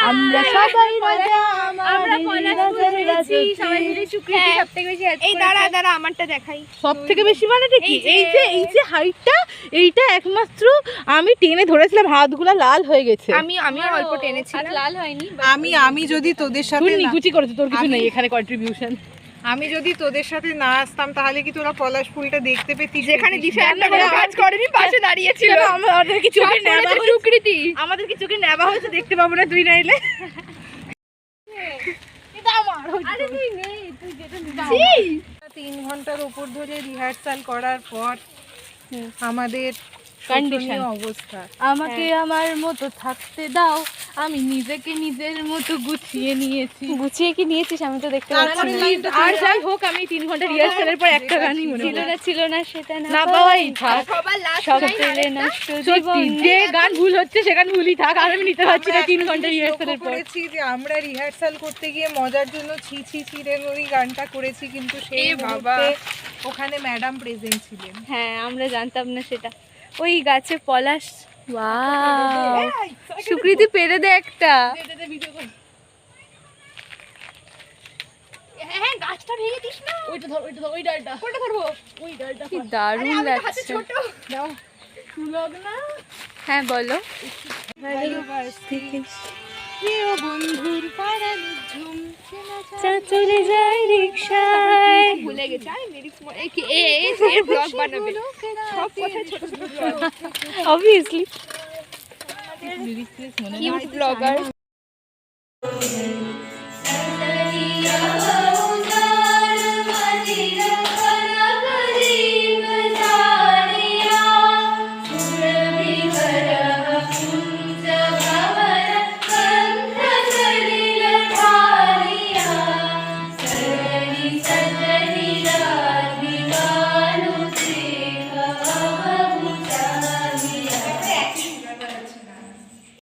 আমরা সবাই রাজা, আমরা পলাশপুর গেছি, সবাই মিলে সুকৃতি সবথেকে বেশি হেল্প করেছে। এই দাঁড়া আমারটা দেখাই। সবথেকে বেশি মানেটা কি? এই যে হাইটটা, এইটা একমাত্র আমি টেনে ধরেছিলাম, হাতগুলো লাল হয়ে গেছে। আমিও অল্প টেনেছিলাম, লাল হয়নি। আমি যদি তোদের সাথে তুই নিকুচি করেছিস, তোর কিছু নেই এখানে কন্ট্রিবিউশন। আমি যদি তোদের সাথে না আসতাম তাহলে কি তোরা পলাশ ফুলটা দেখতে পেতি? যেখানে দিশা একটা করে কাজ করেনি, পাশে দাঁড়িয়ে ছিল। আমাদের কি চোখে নেবা হয়েছে? সুকৃতি আমাদের কি চোখে নেবা হয়েছে? দেখতে পাবো না তুই না এলে? এটা আমার আরে তুই নেই, তুই যেটা 3 ঘন্টার উপর ধরে রিহার্সাল করার পর আমাদের কন্ডিশন অবস্থা। আমাকে আমার মতো থাকতে দাও, আমি নিজেকে নিজের মতো গুছিয়ে নিয়েছি। গুছিয়ে কি নিয়েছিস? আমি তো দেখতে পাচ্ছি না। আর যাই হোক, আমি 3 ঘন্টা রিহার্সালের পর একটা গানই মনে ছিল না সেটা না পাওয়াই থাক। সব পেলে নষ্ট সত্যি, যে গান ভুল হচ্ছে সে গান ভুলই থাক, আর আমি নিতে পারছি না 3 ঘন্টা রিহার্সালের পর। করেছি যে আমরা রিহার্সাল করতে গিয়ে মজার জন্য ছি ছি ছিরে ওই গানটা করেছি, কিন্তু সেই মুহূর্তে ওখানে ম্যাডাম প্রেজেন্ট ছিলেন। হ্যাঁ, আমরা জানতাম না সেটা। ওই গাছে পলাশ, ওয়াও, সুকৃতি পেরে দে একটা। হ্যাঁ, গাছটা ভেঙে দিস না। ওইটা ধর, ওই ডালটা। কোনটা ধরবো? ওই ডালটা। কি দারুণ লাগছে। দাও। সুলগ না? হ্যাঁ, বলো। প্রিয় বন্ধুর পাড়ার ঝুম চলে যায় রিকশায়। ভুলে গেছি আমি লিরিক্স এই ব্লগ বানাবে সব কথা ছোট ছোট ব্লগ অবভিয়াসলি কিউট ব্লগার